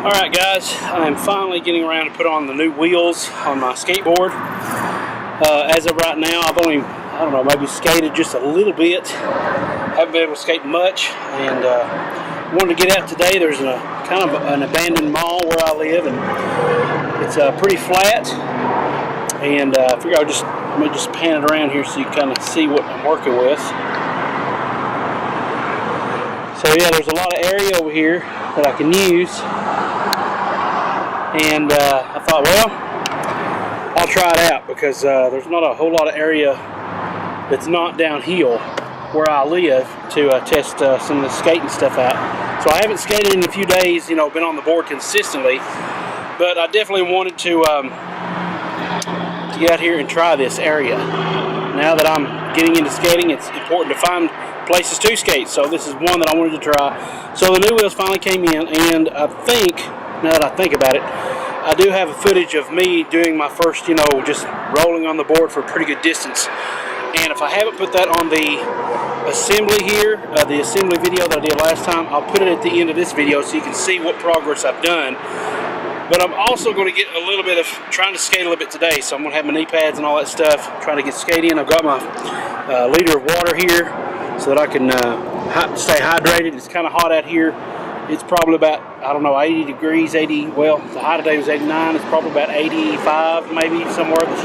Alright guys, I'm finally getting around to put on the new wheels on my skateboard. As of right now, I've only, maybe skated just a little bit. Haven't been able to skate much, and wanted to get out today. There's kind of an abandoned mall where I live, and it's pretty flat. And I figure let me just pan it around here so you kind of see what I'm working with. So yeah, there's a lot of area over here that I can use. And I thought, well, I'll try it out because there's not a whole lot of area that's not downhill where I live to test some of the skating stuff out. So I haven't skated in a few days, been on the board consistently, but I definitely wanted to get out here and try this area. Now that I'm getting into skating, it's important to find places to skate, so this is one that I wanted to try. So the new wheels finally came in, and I think, now that I think about it, I do have a footage of me doing my first, just rolling on the board for a pretty good distance. And if I haven't put that on the assembly here, the assembly video that I did last time, I'll put it at the end of this video so you can see what progress I've done. But I'm also going to get a little bit of trying to skate a little bit today, so I'm going to have my knee pads and all that stuff, trying to get skating. I've got my liter of water here so that I can stay hydrated. It's kind of hot out here. It's probably about, 80 degrees, 80, well, the high today was 89. It's probably about 85, maybe, somewhere. The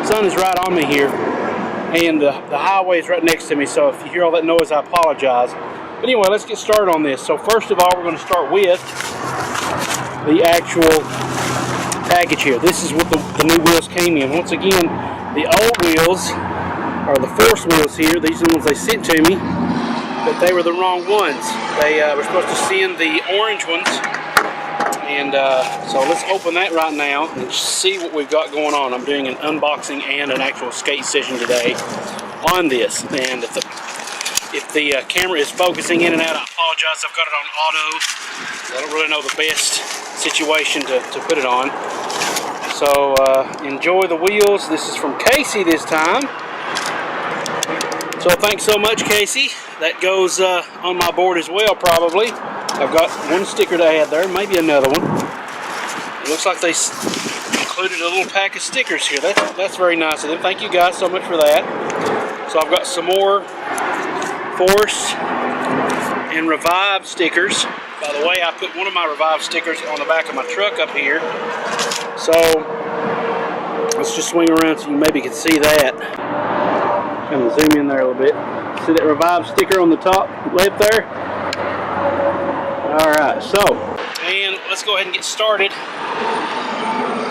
sun is right on me here, and the highway is right next to me, so if you hear all that noise, I apologize. But anyway, let's get started on this. So first of all, we're going to start with the actual package here. This is what the new wheels came in. Once again, the old wheels are the force wheels here. These are the ones they sent to me, but they were the wrong ones. They were supposed to send the orange ones, and so let's open that right now and see what we've got going on. I'm doing an unboxing and an actual skate session today on this, and if the camera is focusing in and out, I apologize. I've got it on auto. I don't really know the best situation to put it on. So enjoy the wheels. This is from Casey this time. So thanks so much, Casey. That goes on my board as well, probably. I've got one sticker to add there, maybe another one. It looks like they included a little pack of stickers here. That's very nice of them. Thank you guys so much for that. So I've got some more Force and Revive stickers. By the way, I put one of my Revive stickers on the back of my truck up here. So let's just swing around so you maybe can see that. Kind of zoom in there a little bit. See that Revive sticker on the top left there? Alright, so, and let's go ahead and get started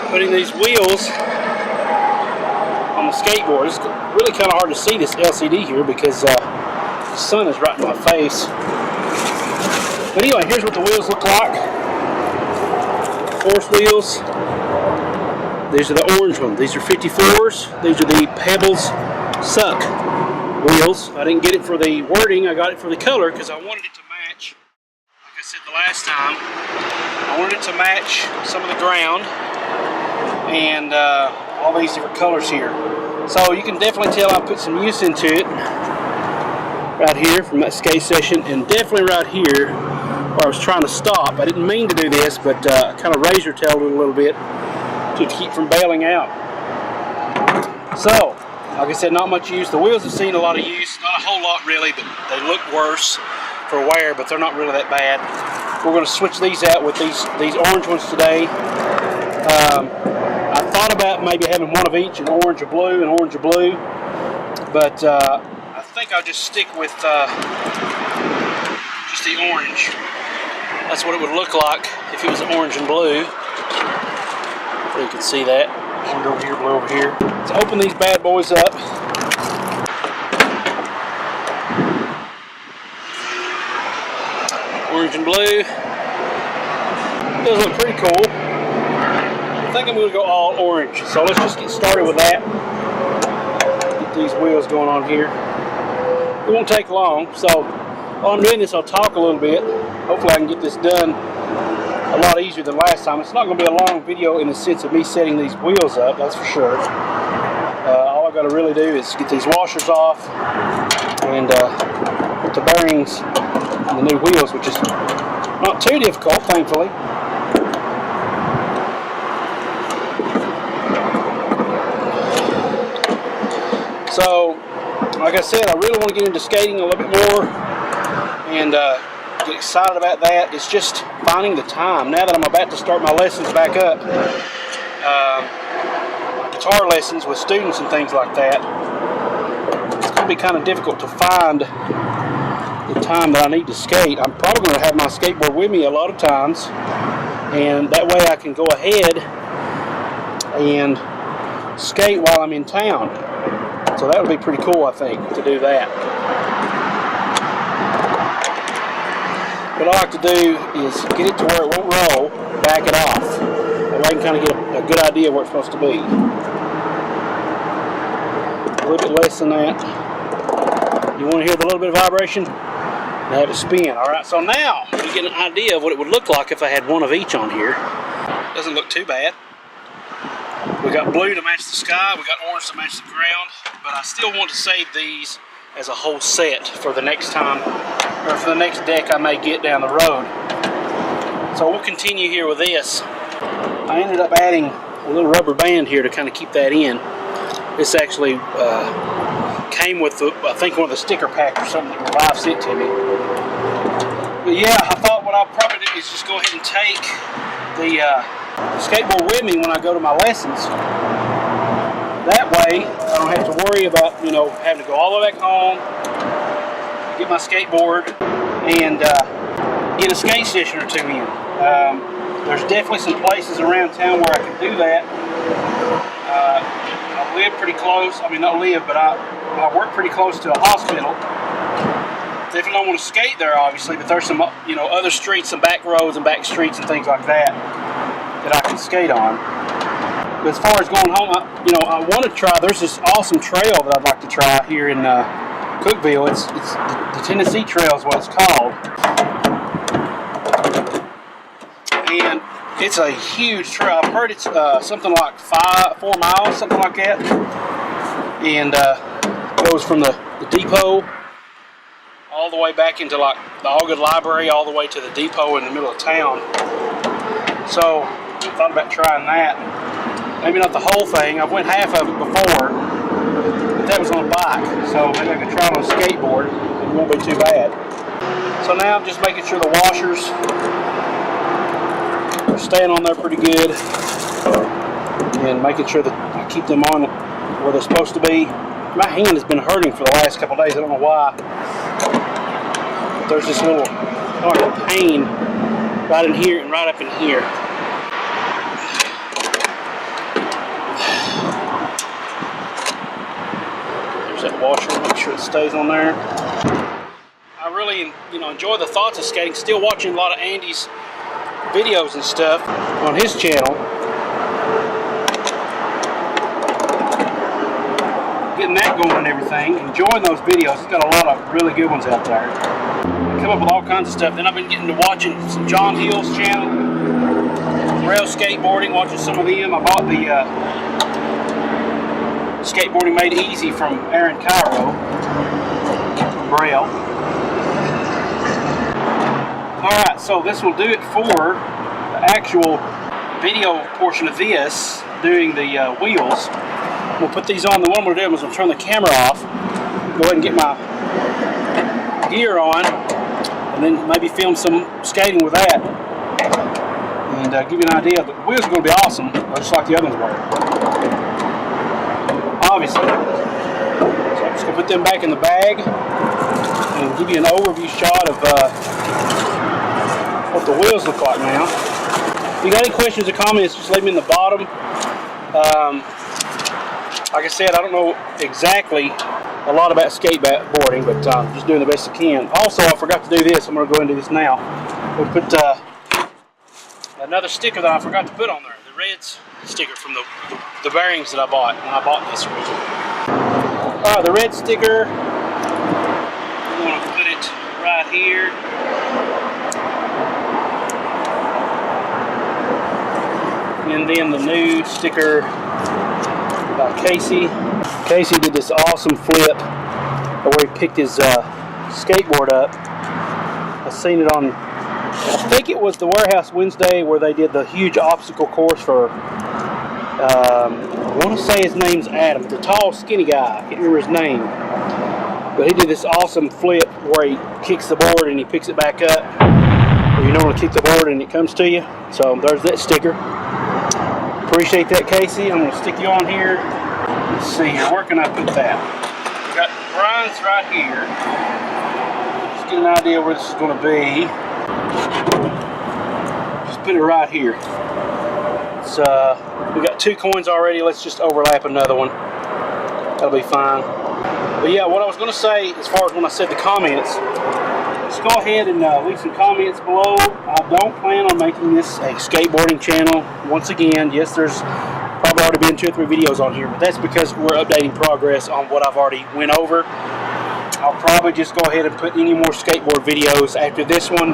putting these wheels on the skateboard. It's really kind of hard to see this LCD here because the sun is right in my face. But anyway, here's what the wheels look like. Force wheels. These are the orange ones. These are 54s. These are the Pebbles Suck wheels. I didn't get it for the wording, I got it for the color because I wanted it to match, like I said the last time, I wanted it to match some of the ground and all these different colors here. So you can definitely tell I put some use into it right here from that skate session, and definitely right here where I was trying to stop. I didn't mean to do this, but I kind of razor tailed it a little bit to keep from bailing out. So like I said, not much use. The wheels have seen a lot of use, not a whole lot really, but they look worse for wear, but they're not really that bad. We're going to switch these out with these orange ones today. I thought about maybe having one of each, an orange or blue, an orange or blue, but I think I'll just stick with just the orange. That's what it would look like if it was orange and blue. Hopefully you can see that. Orange over here, blue over here. Let's open these bad boys up. Orange and blue. Those look pretty cool. I think I'm going to go all orange. So let's just get started with that. Get these wheels going on here. It won't take long. So while I'm doing this, I'll talk a little bit. Hopefully I can get this done a lot easier than last time. It's not going to be a long video in the sense of me setting these wheels up, that's for sure. All I've got to really do is get these washers off and put the bearings on the new wheels, which is not too difficult, thankfully. So, like I said, I really want to get into skating a little bit more and get excited about that. It's just finding the time. Now that I'm about to start my lessons back up, guitar lessons with students and things like that, it's going to be kind of difficult to find the time that I need to skate. I'm probably going to have my skateboard with me a lot of times, and that way I can go ahead and skate while I'm in town. So that would be pretty cool, I think, to do that. What I like to do is get it to where it won't roll, back it off. That way I can kind of get a good idea of where it's supposed to be. A little bit less than that. You want to hear the little bit of vibration? And have it spin. Alright, so now you get an idea of what it would look like if I had one of each on here. Doesn't look too bad. We got blue to match the sky, we got orange to match the ground, but I still want to save these as a whole set for the next time, or for the next deck I may get down the road. So we'll continue here with this. I ended up adding a little rubber band here to kind of keep that in. This actually came with, I think, one of the sticker packs or something that Revive sent to me. But yeah, I thought what I'll probably do is just go ahead and take the skateboard with me when I go to my lessons. That way, I don't have to worry about, you know, having to go all the way back home, get my skateboard, and get a skate session or two in. There's definitely some places around town where I can do that. I live pretty close. I mean, not live, but I work pretty close to a hospital. Definitely don't want to skate there, obviously, but there's some, you know, other streets, some back roads and back streets and things like that that I can skate on. But as far as going home, I want to try. There's this awesome trail that I'd like to try here in Cookeville. It's the Tennessee Trail is what it's called, and it's a huge trail. I've heard it's something like 4 miles, something like that, and goes from the depot all the way back into like the Allgood Library, all the way to the depot in the middle of town. So I thought about trying that. Maybe not the whole thing. I've went half of it before, but that was on a bike. So maybe I could try it on a skateboard. It won't be too bad. So now I'm just making sure the washers are staying on there pretty good, and making sure that I keep them on where they're supposed to be. My hand has been hurting for the last couple of days. I don't know why. But there's this little pain right in here and right up in here. There's that washer. Make sure it stays on there. I really, enjoy the thoughts of skating. Still watching a lot of Andy's videos and stuff on his channel. Getting that going and everything. Enjoying those videos. He's got a lot of really good ones out there. I come up with all kinds of stuff. Then I've been getting to watching some John Hill's channel, Rail Skateboarding, watching some of them. I bought the Skateboarding Made Easy from Aaron Cairo from Braille. Alright, so this will do it for the actual video portion of this, doing the wheels. We'll put these on. The one we're doing is I'm going to turn the camera off, go ahead and get my gear on, and then maybe film some skating with that, and give you an idea. The wheels are going to be awesome, just like the other ones were, obviously. So I'm just going to put them back in the bag and give you an overview shot of what the wheels look like now. If you got any questions or comments, just leave them in the bottom. Like I said, I don't know exactly a lot about skateboarding, but I'm just doing the best I can. Also, I forgot to do this. I'm going to go and do this now. We'll put another sticker that I forgot to put on there. The red sticker from the bearings that I bought when I bought this originally. The red sticker, I'm going to put it right here. And then the new sticker by Casey. Casey did this awesome flip where he picked his skateboard up. I seen it on, I think it was the Warehouse Wednesday, where they did the huge obstacle course for I want to say his name's Adam, the tall, skinny guy. I can't remember his name. But he did this awesome flip where he kicks the board and he picks it back up. Or you normally kick the board and it comes to you. So there's that sticker. Appreciate that, Casey. I'm going to stick you on here. Let's see here. Where can I put that? We've got Brian's right here. Just get an idea where this is going to be. Just put it right here. It's, we got 2 coins already. Let's just overlap another one. That'll be fine. But yeah, what I was going to say as far as when I said the comments, let's go ahead and leave some comments below. I don't plan on making this a skateboarding channel. Once again, yes, there's probably already been 2 or 3 videos on here, but that's because we're updating progress on what I've already went over. I'll probably just go ahead and put any more skateboard videos after this one,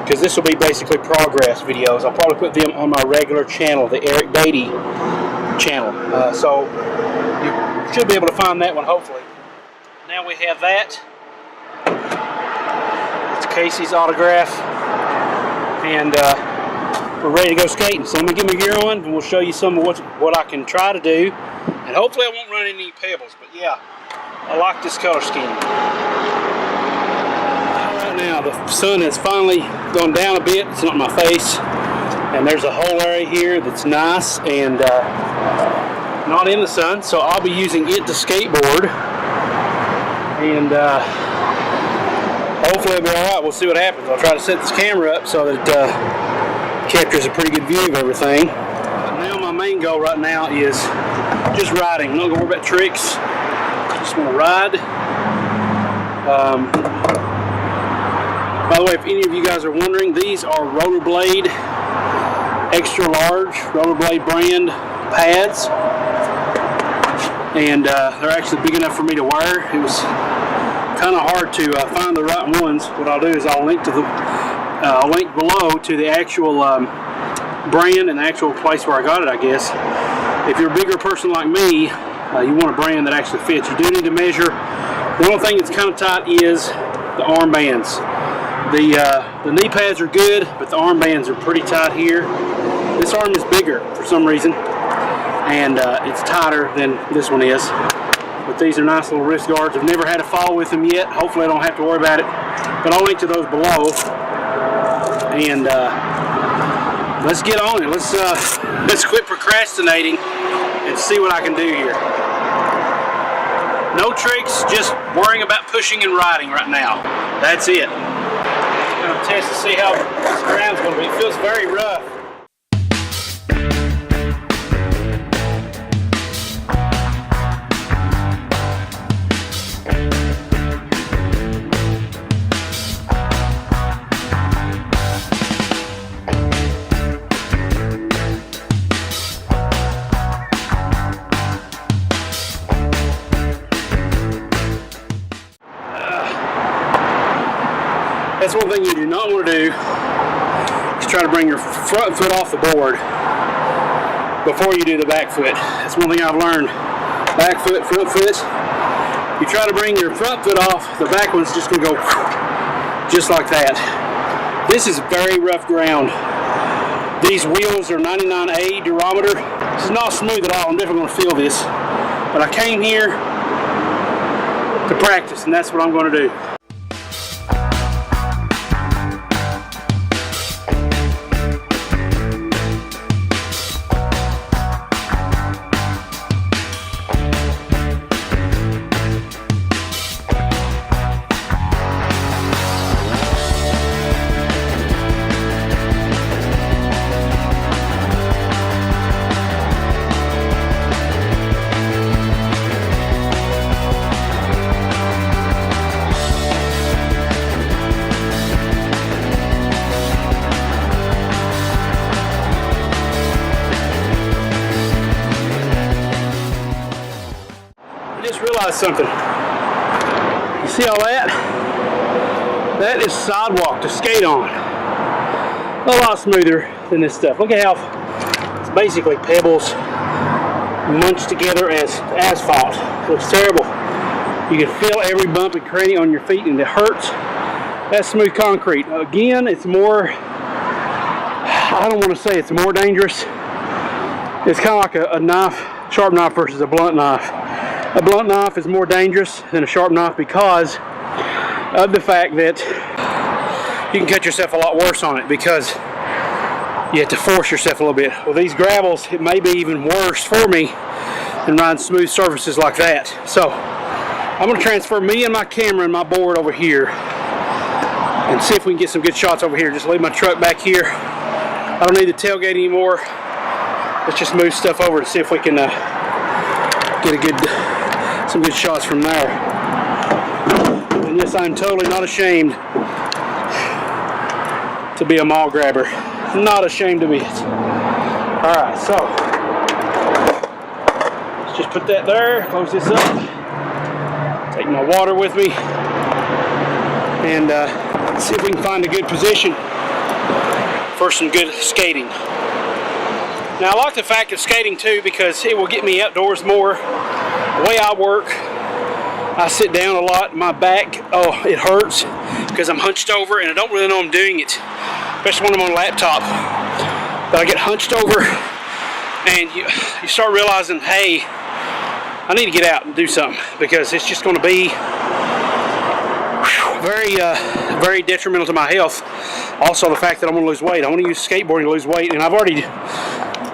because this will be basically progress videos. I'll probably put them on my regular channel, the Eric Beatty channel. So you should be able to find that one, hopefully. Now we have that. It's Casey's autograph. And we're ready to go skating. So let me get my gear on and we'll show you some of what I can try to do. And hopefully I won't run into any pebbles. But yeah, I like this color scheme. Right now the sun has finally gone down a bit. It's not in my face. And there's a whole area here that's nice and not in the sun. So I'll be using it to skateboard. And hopefully it'll be alright. We'll see what happens. I'll try to set this camera up so that it captures a pretty good view of everything. Now my main goal right now is just riding. I'm not going to worry about tricks. Just want to ride. By the way, if any of you guys are wondering, these are Rollerblade extra large Rollerblade brand pads. And they're actually big enough for me to wear. It was kind of hard to find the right ones. What I'll do is I'll link to I'll link below to the actual brand and the actual place where I got it, I guess. If you're a bigger person like me, you want a brand that actually fits. You do need to measure. The only thing that's kind of tight is the arm bands. The knee pads are good, but the arm bands are pretty tight here. This arm is bigger for some reason, and it's tighter than this one is. But these are nice little wrist guards. I've never had a fall with them yet. Hopefully I don't have to worry about it. But I'll link to those below. And let's get on it. Let's quit procrastinating and see what I can do here. No tricks, just worrying about pushing and riding right now. That's it. I'm going to test to see how this ground's going to be. It feels very rough. That's one thing you do not want to do, is try to bring your front foot off the board before you do the back foot. That's one thing I've learned. Back foot, front foot. You try to bring your front foot off, the back one's just going to go just like that. This is very rough ground. These wheels are 99A durometer. This is not smooth at all. I'm definitely going to feel this. But I came here to practice, and that's what I'm going to do. Realize something. You see all that? That is sidewalk to skate on. A lot smoother than this stuff. Look at how it's basically pebbles munched together as asphalt. It looks terrible. You can feel every bump and cranny on your feet and it hurts. That's smooth concrete. Again, it's more, I don't want to say it's more dangerous. It's kind of like a knife, sharp knife versus a blunt knife. A blunt knife is more dangerous than a sharp knife because of the fact that you can cut yourself a lot worse on it because you have to force yourself a little bit. Well, these gravels, it may be even worse for me than riding smooth surfaces like that. So I'm going to transfer me and my camera and my board over here and see if we can get some good shots over here. Just leave my truck back here. I don't need the tailgate anymore. Let's just move stuff over to see if we can get some good shots from there. And yes, I'm totally not ashamed to be a mall grabber. Not ashamed of it. Alright, so let's just put that there, close this up, take my water with me, and see if we can find a good position for some good skating. Now I like the fact of skating too because it will get me outdoors more. The way I work, I sit down a lot. My back, oh, it hurts because I'm hunched over and I don't really know I'm doing it, especially when I'm on a laptop. But I get hunched over and you start realizing, hey, I need to get out and do something because it's just going to be very detrimental to my health. Also the fact that I'm going to lose weight. I want to use skateboarding to lose weight, and I've already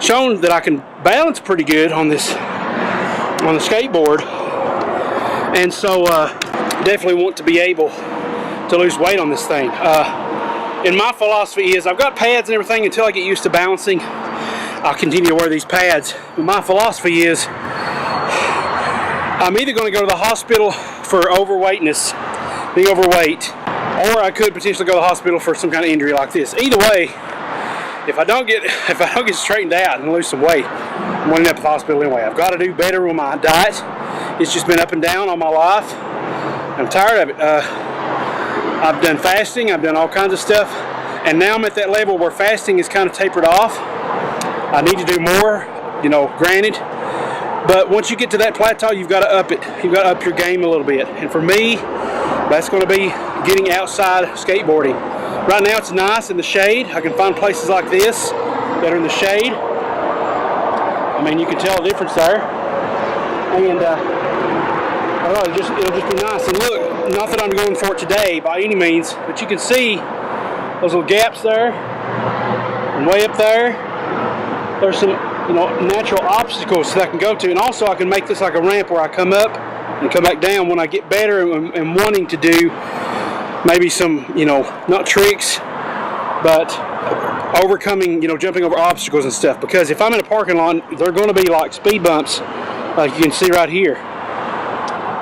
shown that I can balance pretty good on the skateboard, and so definitely want to be able to lose weight on this thing. And my philosophy is I've got pads and everything until I get used to balancing. I'll continue to wear these pads. But my philosophy is I'm either going to go to the hospital for overweightness, being overweight, or I could potentially go to the hospital for some kind of injury like this. Either way, if I don't get straightened out and lose some weight, I'm going to end up at the hospital anyway. I've got to do better with my diet. It's just been up and down all my life. I'm tired of it. I've done fasting, I've done all kinds of stuff, and now I'm at that level where fasting is kind of tapered off. I need to do more, you know, granted, but once you get to that plateau, you've got to up it. You've got to up your game a little bit, and for me, that's going to be getting outside skateboarding. Right now it's nice in the shade. I can find places like this that are in the shade. I mean, you can tell the difference there, and it'll just be nice. And look, not that I'm going for it today by any means, but you can see those little gaps there, and way up there, there's some, you know, natural obstacles that I can go to, and also I can make this like a ramp where I come up and come back down when I get better and wanting to do maybe some, you know, not tricks, but overcoming, you know, jumping over obstacles and stuff. Because if I'm in a parking lot, they're going to be like speed bumps, like you can see right here.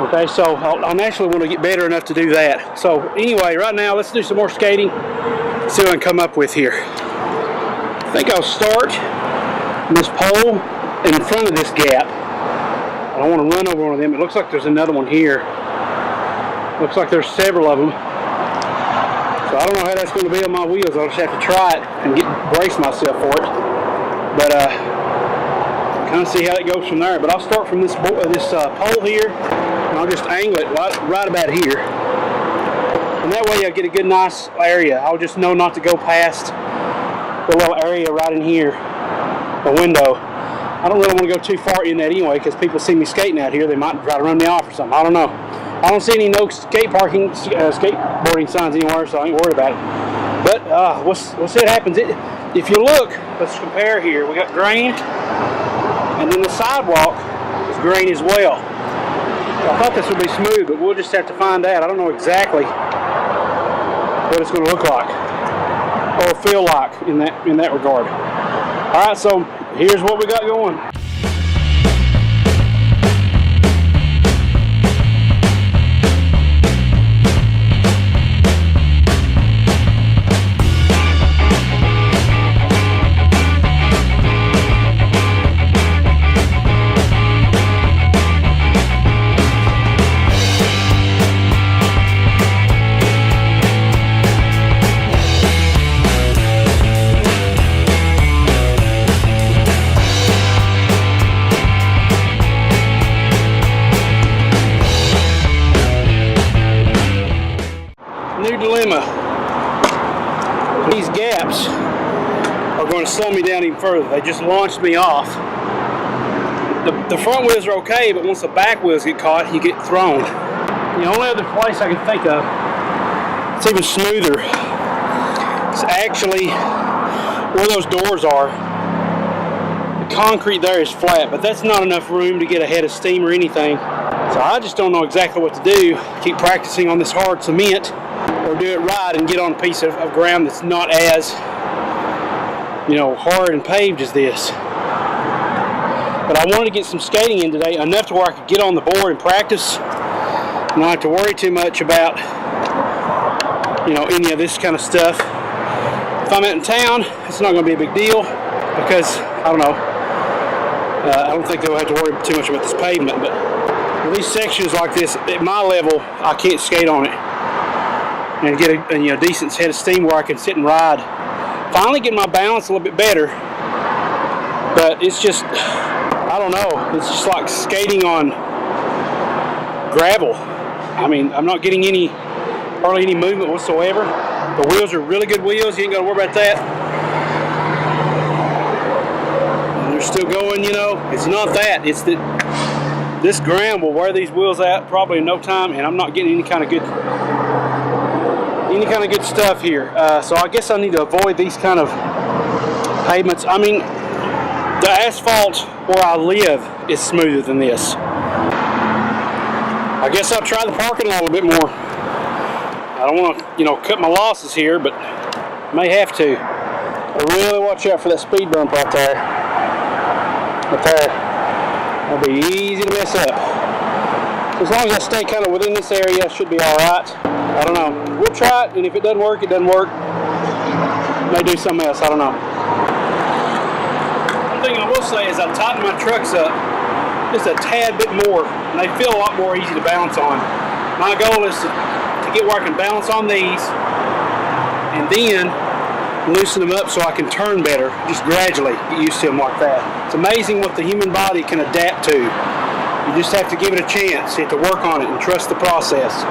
Okay, so I'll naturally want to get better enough to do that. So anyway, right now let's do some more skating, see what I can come up with here. I think I'll start on this pole in front of this gap. I don't want to run over one of them. It looks like there's another one here. Looks like there's several of them. So I don't know how that's going to be on my wheels. I'll just have to try it and brace myself for it. But kind of see how it goes from there. But I'll start from this pole here, and I'll just angle it right about here. And that way I get a good nice area. I'll just know not to go past the little area right in here, the window. I don't really want to go too far in that anyway, because people see me skating out here, they might try to run me off or something. I don't know. I don't see any no skateboarding signs anywhere, so I ain't worried about it. But we'll see what happens. If you look, let's compare here. We got grain, and then the sidewalk is grain as well. I thought this would be smooth, but we'll just have to find out. I don't know exactly what it's going to look like or feel like in that regard. All right, so here's what we got going. New dilemma. These gaps are going to slow me down even further. They just launched me off. the front wheels are okay, but once the back wheels get caught, you get thrown. The only other place I can think of it's even smoother. It's actually where those doors are. The concrete there is flat, but that's not enough room to get a head of steam or anything. So I just don't know exactly what to do. Keep practicing on this hard cement, or do it right and get on a piece of ground that's not as, you know, hard and paved as this. But I wanted to get some skating in today, enough to where I could get on the board and practice, and not have to worry too much about, you know, any of this kind of stuff. If I'm out in town, it's not going to be a big deal, because I don't know. I don't think they'll have to worry too much about this pavement, but these sections like this, at my level, I can't skate on it and get a you know, decent head of steam where I can sit and ride. Finally get my balance a little bit better, but it's just, I don't know, it's just like skating on gravel. I mean, I'm not getting hardly any movement whatsoever. The wheels are really good wheels, you ain't got to worry about that. And they're still going, you know. It's not that, it's that this ground will wear these wheels out probably in no time, and I'm not getting any kind of good stuff here. So I guess I need to avoid these kind of pavements. I mean, the asphalt where I live is smoother than this. I guess I'll try the parking lot a little bit more. I don't want to, you know, cut my losses here, but may have to. But really watch out for that speed bump right there. Right there. That'll be easy to mess up. So as long as I stay kind of within this area, I should be all right. I don't know. We'll try it, and if it doesn't work, it doesn't work. May do something else. I don't know. One thing I will say is I tightened my trucks up just a tad bit more, and they feel a lot more easy to balance on. My goal is to get where I can balance on these, and then loosen them up so I can turn better, just gradually get used to them like that. It's amazing what the human body can adapt to. You just have to give it a chance. You have to work on it and trust the process.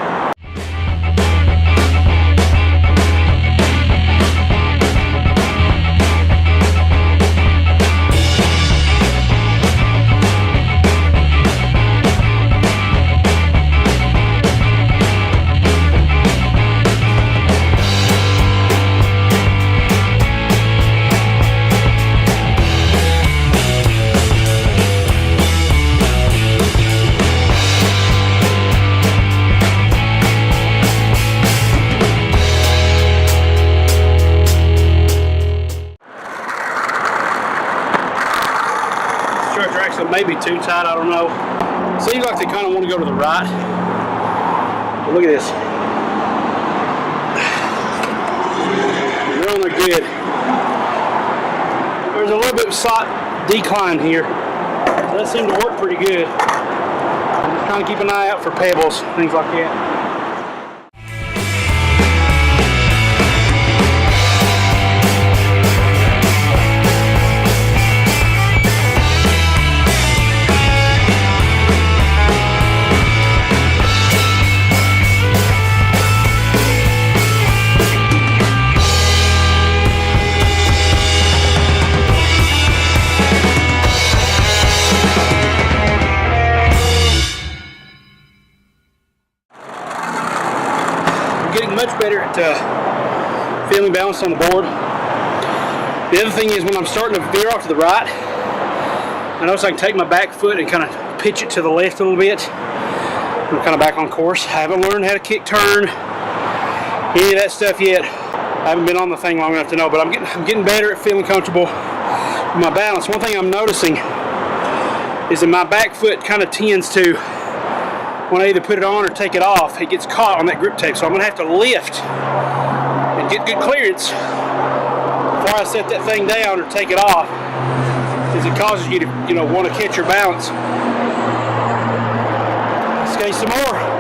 Maybe too tight, I don't know. Seems like they kind of want to go to the right. But look at this. They're on there good. There's a little bit of slight decline here. That seemed to work pretty good. I'm just trying to keep an eye out for pebbles, things like that. Much better at feeling balanced on the board. The other thing is when I'm starting to veer off to the right, I notice I can take my back foot and kind of pitch it to the left a little bit. I'm kind of back on course. I haven't learned how to kick turn, any of that stuff yet. I haven't been on the thing long enough to know, but I'm getting better at feeling comfortable with my balance. One thing I'm noticing is that my back foot kind of tends to, when I either put it on or take it off, it gets caught on that grip tape. So I'm gonna have to lift and get good clearance before I set that thing down or take it off, because it causes you to, you know, want to catch your balance. Skate some more.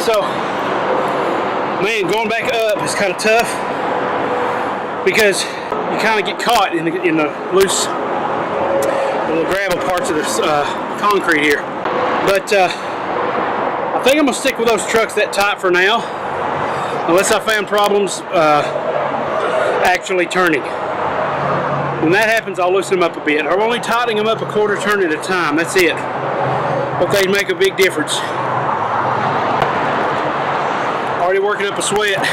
so, man, going back up is kind of tough because you kind of get caught in the loose little gravel parts of this concrete here. But I think I'm gonna stick with those trucks that tight for now, unless I found problems actually turning. When that happens, I'll loosen them up a bit. I'm only tightening them up a quarter turn at a time. That's it. But they make a big difference. Already working up a sweat.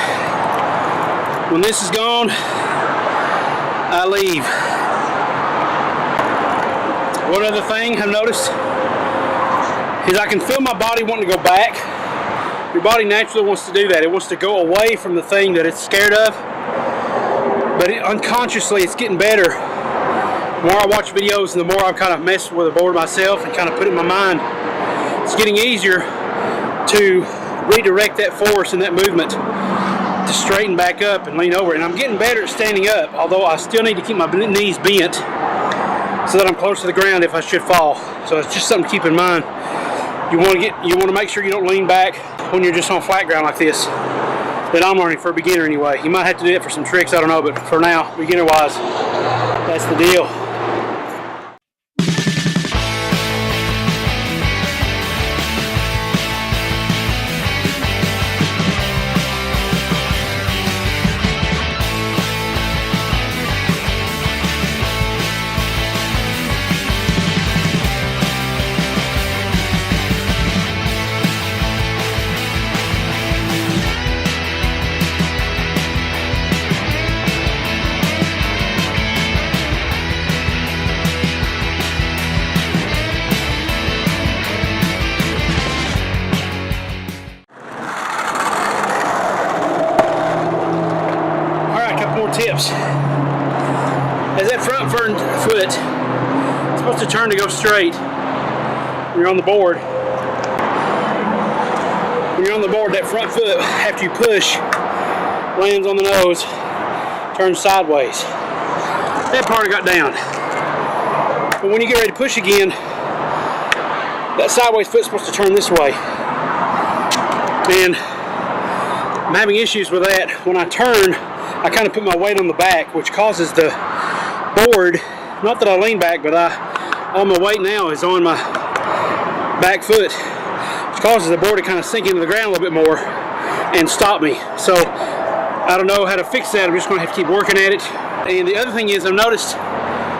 When this is gone, I leave. One other thing I've noticed is I can feel my body wanting to go back. Your body naturally wants to do that. It wants to go away from the thing that it's scared of. But unconsciously, it's getting better. The more I watch videos and the more I kind of mess with the board myself and kind of put it in my mind, it's getting easier to redirect that force and that movement to straighten back up and lean over. And I'm getting better at standing up, although I still need to keep my knees bent so that I'm close to the ground if I should fall. So it's just something to keep in mind. You want to make sure you don't lean back when you're just on flat ground like this. That I'm learning for a beginner anyway. You might have to do it for some tricks, I don't know, but for now, beginner wise, that's the deal. Tips. As that front foot is supposed to turn to go straight when you're on the board. When you're on the board, that front foot, after you push, lands on the nose, turns sideways. That part I got down. But when you get ready to push again, that sideways foot's supposed to turn this way. And I'm having issues with that. When I turn, I kind of put my weight on the back, which causes the board, not that I lean back, but all my weight now is on my back foot, which causes the board to kind of sink into the ground a little bit more and stop me. So I don't know how to fix that. I'm just going to have to keep working at it. And the other thing is, I've noticed,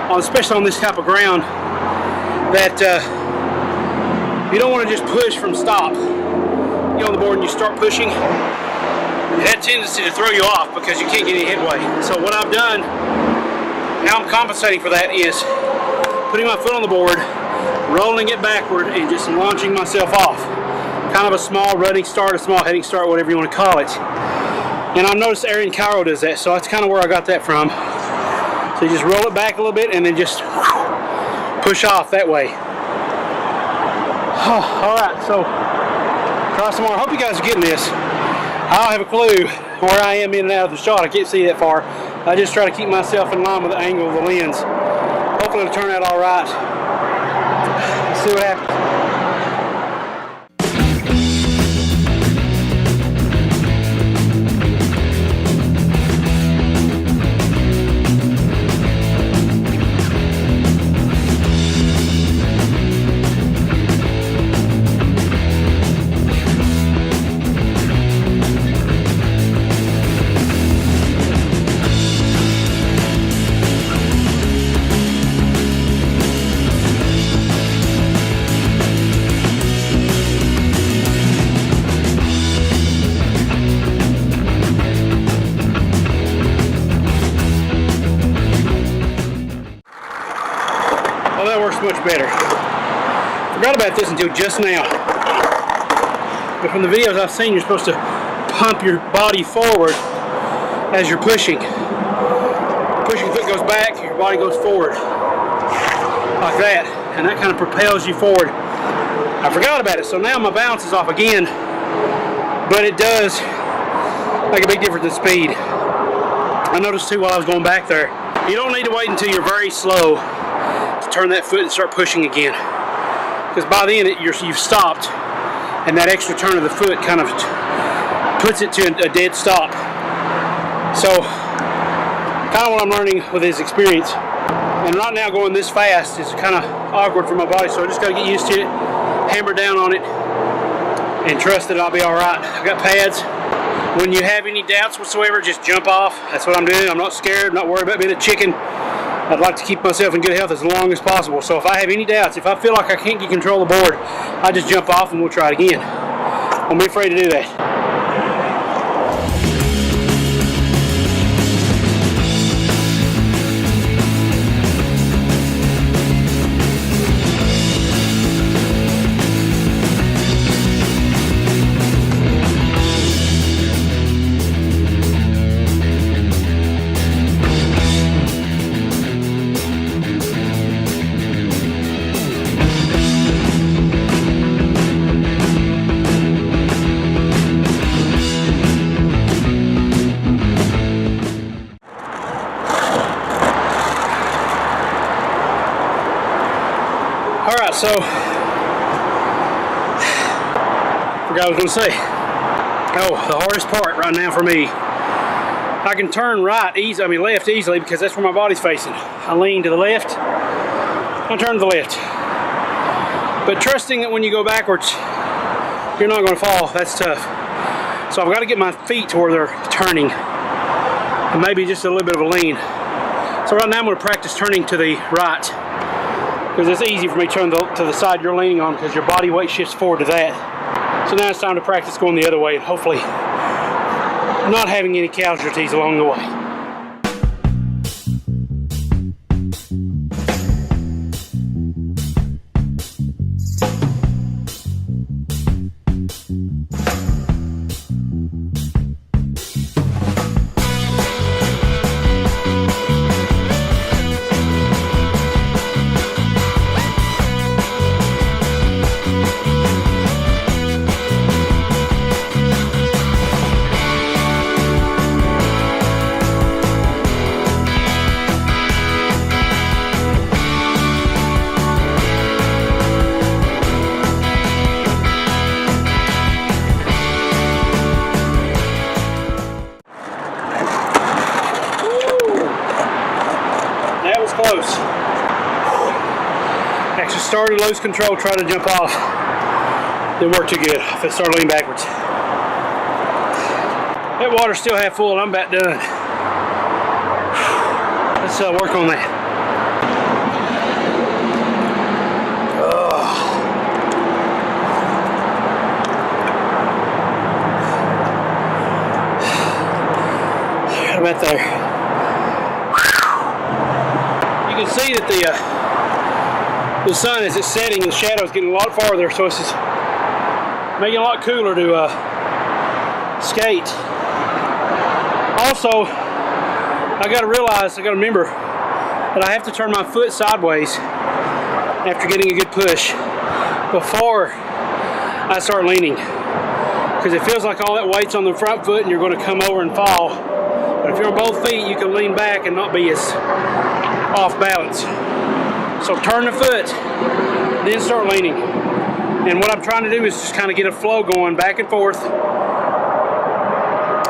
especially on this type of ground, that you don't want to just push from stop. You get on the board and you start pushing. It had a tendency to throw you off because you can't get any headway. So what I've done, now I'm compensating for that, is putting my foot on the board, rolling it backward, and just launching myself off. Kind of a small running start, a small heading start, whatever you want to call it. And I've noticed Aaron Cairo does that, so that's kind of where I got that from. So you just roll it back a little bit and then just push off that way. Alright, so try some more. I hope you guys are getting this. I don't have a clue where I am in and out of the shot. I can't see that far. I just try to keep myself in line with the angle of the lens. Hopefully it'll turn out all right. Let's see what happens. Much better. Forgot about this until just now. But from the videos I've seen, you're supposed to pump your body forward as you're pushing. Pushing foot goes back, your body goes forward. Like that. And that kind of propels you forward. I forgot about it, so now my balance is off again. But it does make a big difference in speed. I noticed too while I was going back there. You don't need to wait until you're very slow to turn that foot and start pushing again, because by then you've stopped and that extra turn of the foot kind of puts it to a dead stop. So kind of what I'm learning with this experience. And right now going this fast is kind of awkward for my body, so I just got to get used to it, hammer down on it, and trust that I'll be all right. I've got pads. When you have any doubts whatsoever, just jump off. That's what I'm doing. I'm not scared. I'm not worried about being a chicken. I'd like to keep myself in good health as long as possible. So if I have any doubts, if I feel like I can't get control of the board, I just jump off and we'll try it again. Don't be afraid to do that. Alright, so forgot what I was going to say. Oh, the hardest part right now for me. I can turn left easily because that's where my body's facing. I lean to the left, I turn to the left. But trusting that when you go backwards, you're not going to fall, that's tough. So I've got to get my feet to where they're turning. And maybe just a little bit of a lean. So right now I'm going to practice turning to the right. Because it's easy for me to turn to the side you're leaning on because your body weight shifts forward to that. So now it's time to practice going the other way and hopefully not having any casualties along the way. Close. Actually started, lose control, tried to jump off. Didn't work too good. I started leaning backwards. That water's still half full and I'm about done. Let's work on that. I'm about there. You can see that the sun, as it's setting, the shadow's getting a lot farther, so it's just making it a lot cooler to skate. Also, I got to remember that I have to turn my foot sideways after getting a good push before I start leaning, because it feels like all that weight's on the front foot and you're going to come over and fall. But if you're on both feet, you can lean back and not be as off balance. So turn the foot, then start leaning. And what I'm trying to do is just kind of get a flow going back and forth.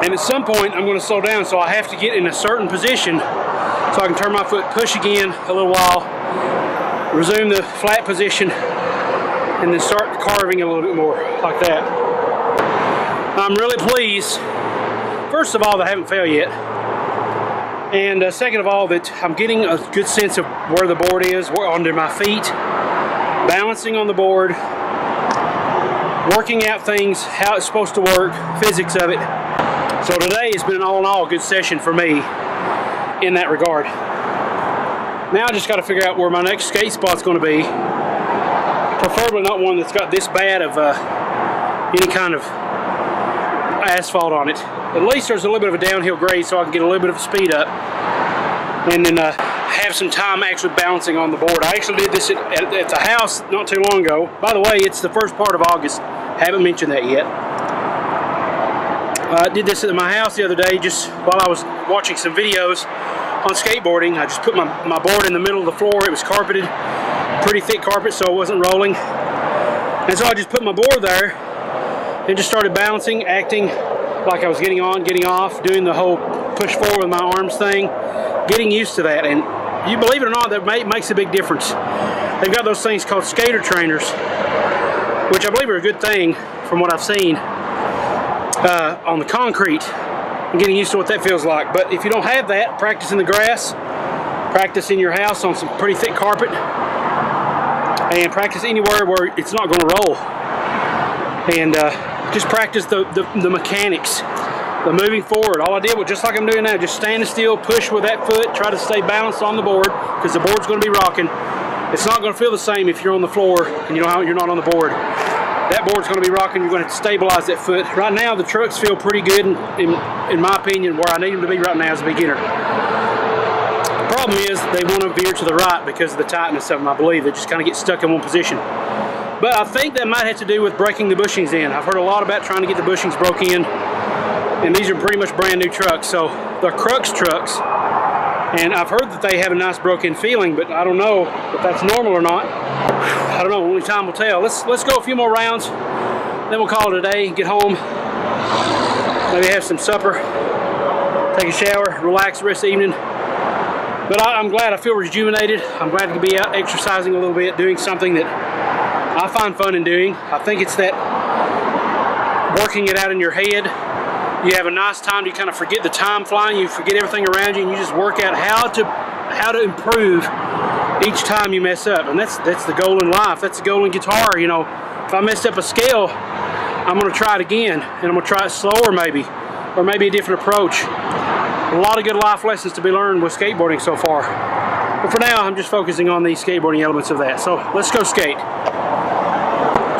And at some point, I'm going to slow down, so I have to get in a certain position so I can turn my foot, push again a little while, resume the flat position, and then start carving a little bit more, like that. I'm really pleased, first of all, that I haven't failed yet. And second of all, that I'm getting a good sense of where the board is, under my feet, balancing on the board, working out things, how it's supposed to work, physics of it. So today has been an all in all good session for me in that regard. Now I just got to figure out where my next skate spot's going to be. Preferably not one that's got this bad of any kind of asphalt on it. At least there's a little bit of a downhill grade so I can get a little bit of speed up and then have some time actually balancing on the board. I actually did this at the house not too long ago. By the way, it's the first part of August. Haven't mentioned that yet. I did this at my house the other day just while I was watching some videos on skateboarding. I just put my board in the middle of the floor. It was carpeted, pretty thick carpet, so it wasn't rolling. And so I just put my board there and just started balancing, acting like I was getting on, getting off, doing the whole push forward with my arms thing, getting used to that. And you believe it or not, that makes a big difference. They've got those things called skater trainers, which I believe are a good thing from what I've seen on the concrete, and getting used to what that feels like. But if you don't have that, practice in the grass, practice in your house on some pretty thick carpet, and practice anywhere where it's not going to roll. And just practice the mechanics, the moving forward. All I did was just like I'm doing now, just standing still, push with that foot, try to stay balanced on the board, because the board's going to be rocking. It's not going to feel the same if you're on the floor and you're not on the board. That board's going to be rocking. You're going to have to stabilize that foot. Right now, the trucks feel pretty good, in my opinion, where I need them to be right now as a beginner. The problem is they want to veer to the right because of the tightness of them, I believe. They just kind of get stuck in one position. But I think that might have to do with breaking the bushings in. I've heard a lot about trying to get the bushings broke in, and these are pretty much brand new trucks. So they're Crux trucks, and I've heard that they have a nice broken feeling, but I don't know if that's normal or not. I don't know, only time will tell. Let's go a few more rounds, then we'll call it a day, get home, maybe have some supper, take a shower, relax the rest of the evening. But I'm glad, I feel rejuvenated. I'm glad to be out exercising a little bit, doing something that I find fun in doing. I think it's that working it out in your head. You have a nice time, you kind of forget the time flying, you forget everything around you, and you just work out how to improve each time you mess up. And that's the goal in life. That's the goal in guitar. You know, if I messed up a scale, I'm going to try it again, and I'm going to try it slower maybe, or maybe a different approach. A lot of good life lessons to be learned with skateboarding so far. But for now, I'm just focusing on the skateboarding elements of that. So let's go skate.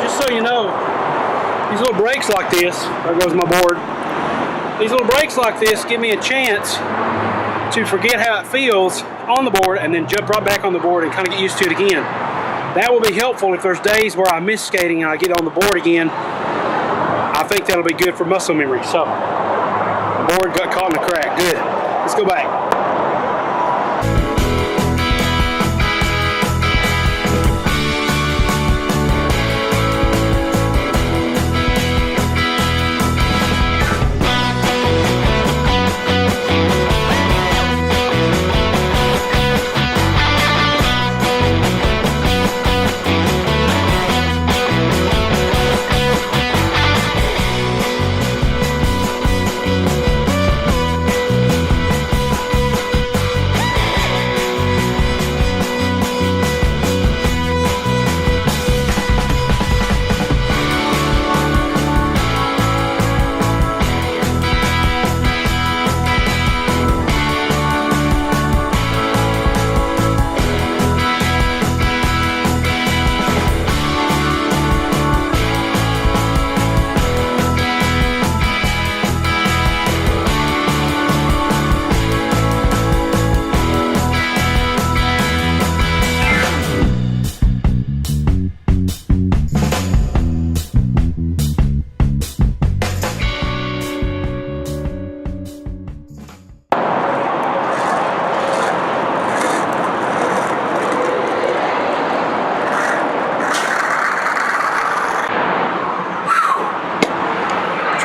Just so you know, these little breaks like this, there goes my board. These little breaks like this give me a chance to forget how it feels on the board and then jump right back on the board and kind of get used to it again. That will be helpful if there's days where I miss skating and I get on the board again. I think that'll be good for muscle memory. So, the board got caught in a crack. Good. Let's go back.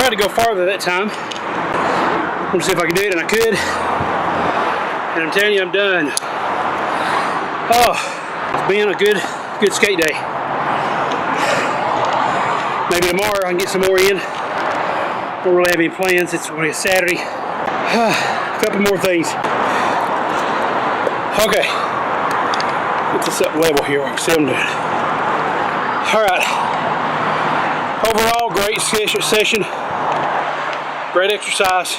To go farther that time. I'm gonna see if I can do it, and I could. And I'm telling you, I'm done. Oh, it's been a good skate day. Maybe tomorrow I can get some more in. Don't really have any plans. It's only a Saturday. A couple more things. Okay, get this up level here. I can see what I'm doing. All right. Overall, great session. Great exercise.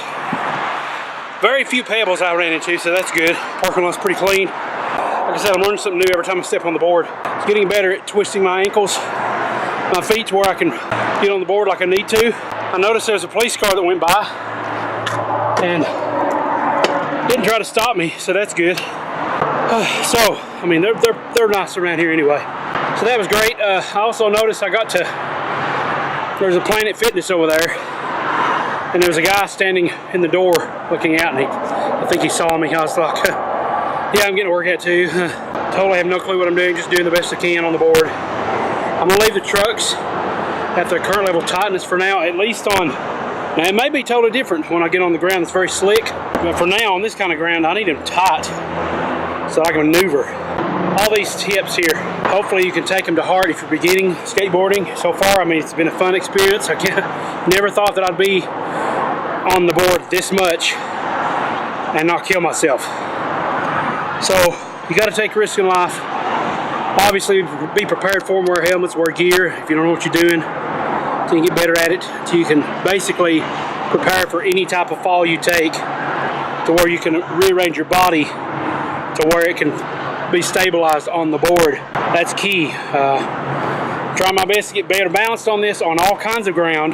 Very few pebbles I ran into, so that's good. Parking lot's pretty clean. Like I said, I'm learning something new every time I step on the board. It's getting better at twisting my ankles, my feet, to where I can get on the board like I need to. I noticed there was a police car that went by and didn't try to stop me, so that's good. So, I mean, they're nice around here anyway. So that was great. I also noticed there's a Planet Fitness over there. And there was a guy standing in the door looking out, and I think he saw me. I was like, yeah, I'm getting a workout too. Totally have no clue what I'm doing, just doing the best I can on the board. I'm gonna leave the trucks at the current level tightness for now, at least on. Now it may be totally different when I get on the ground that's very slick, but for now on this kind of ground I need them tight so I can maneuver. All these tips here, hopefully you can take them to heart if you're beginning skateboarding. So far, I mean, it's been a fun experience. I never thought that I'd be on the board this much and not kill myself. So you got to take risks in life. Obviously be prepared for them, wear helmets, wear gear if you don't know what you're doing, so you get better at it, so you can basically prepare for any type of fall you take, to where you can rearrange your body to where it can be stabilized on the board. That's key. Try my best to get better balanced on this on all kinds of ground,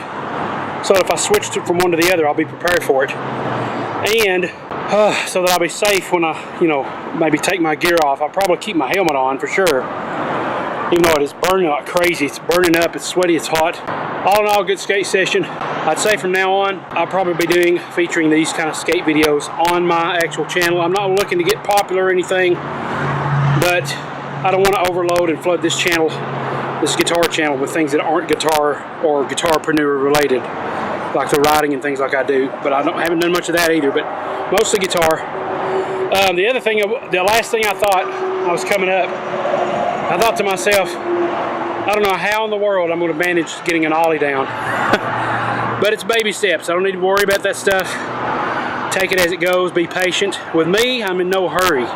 so that if I switch from one to the other, I'll be prepared for it. And so that I'll be safe when I, you know, maybe take my gear off. I'll probably keep my helmet on for sure, even though it is burning like crazy. It's burning up, it's sweaty, it's hot. All in all, good skate session. I'd say from now on, I'll probably be featuring these kind of skate videos on my actual channel. I'm not looking to get popular or anything, but I don't want to overload and flood this channel, this guitar channel, with things that aren't guitar or guitarpreneur related, like the riding and things like I do. But haven't done much of that either, but mostly guitar. The last thing I thought I was coming up, I thought to myself, I don't know how in the world I'm going to manage getting an ollie down. But it's baby steps. I don't need to worry about that stuff. Take it as it goes. Be patient. With me, I'm in no hurry.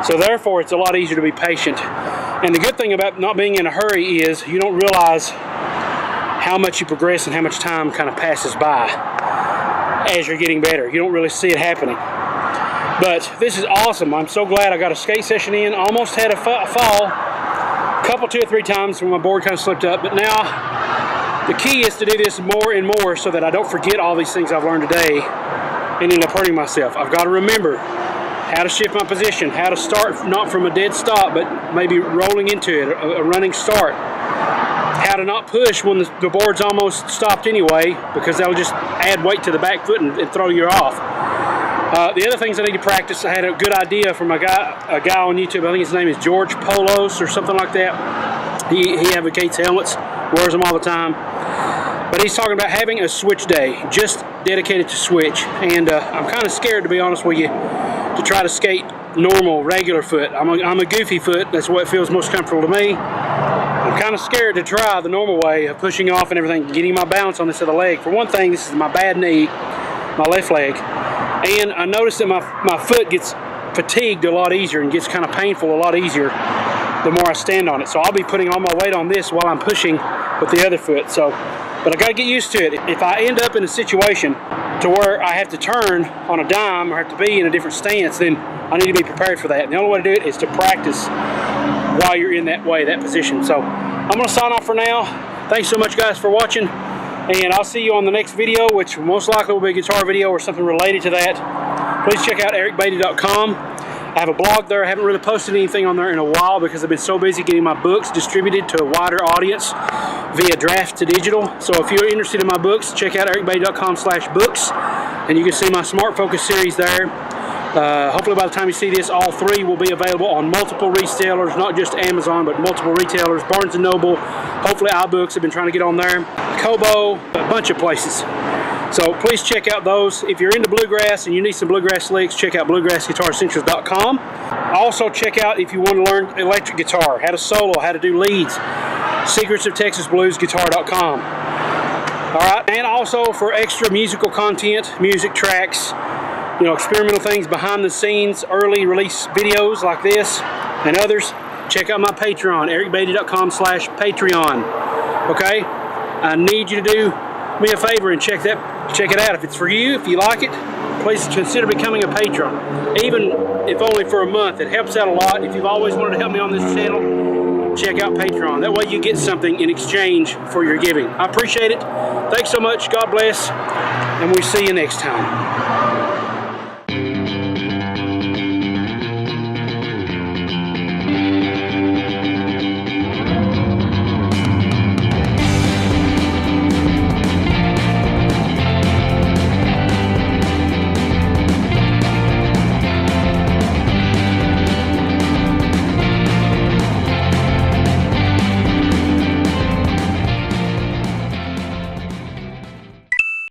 So therefore, it's a lot easier to be patient. And the good thing about not being in a hurry is you don't realize how much you progress and how much time kind of passes by as you're getting better. You don't really see it happening. But this is awesome. I'm so glad I got a skate session in. Almost had a fall. Two or three times when my board kind of slipped up. But now the key is to do this more and more so that I don't forget all these things I've learned today and end up hurting myself. I've got to remember how to shift my position, how to start not from a dead stop, but maybe rolling into it, a running start. How to not push when the board's almost stopped anyway, because that'll just add weight to the back foot and throw you off. The other things I need to practice, I had a good idea from a guy on YouTube. I think his name is George Polos or something like that. He advocates helmets, wears them all the time. But he's talking about having a switch day, just dedicated to switch. And I'm kind of scared, to be honest with you, to try to skate normal, regular foot. I'm a goofy foot. That's what feels most comfortable to me. I'm kind of scared to try the normal way of pushing off and everything, getting my balance on this other leg. For one thing, this is my bad knee, my left leg. And I noticed that my foot gets fatigued a lot easier and gets kind of painful a lot easier the more I stand on it. So I'll be putting all my weight on this while I'm pushing with the other foot. But I got to get used to it. If I end up in a situation to where I have to turn on a dime or have to be in a different stance, then I need to be prepared for that. And the only way to do it is to practice while you're in that position. So I'm going to sign off for now. Thanks so much, guys, for watching. And I'll see you on the next video, which most likely will be a guitar video or something related to that. Please check out ericbeatty.com. I have a blog there. I haven't really posted anything on there in a while because I've been so busy getting my books distributed to a wider audience via draft to digital. So if you're interested in my books, check out ericbeatty.com/books, and you can see my Smart Focus series there. Hopefully by the time you see this, all three will be available on multiple retailers, not just Amazon, but multiple retailers. Barnes & Noble, hopefully iBooks, I've been trying to get on there. Kobo, a bunch of places. So please check out those. If you're into bluegrass and you need some bluegrass licks, check out bluegrassguitaressentials.com. Also check out, if you want to learn electric guitar, how to solo, how to do leads, secretsofTexasBluesGuitar.com. Alright, and also for extra musical content, music tracks, experimental things behind the scenes, early release videos like this and others, check out my Patreon, ericbeatty.com/Patreon. Okay? I need you to do me a favor and check it out. If it's for you, if you like it, please consider becoming a patron. Even if only for a month, it helps out a lot. If you've always wanted to help me on this channel, check out Patreon. That way you get something in exchange for your giving. I appreciate it. Thanks so much. God bless. And we'll see you next time.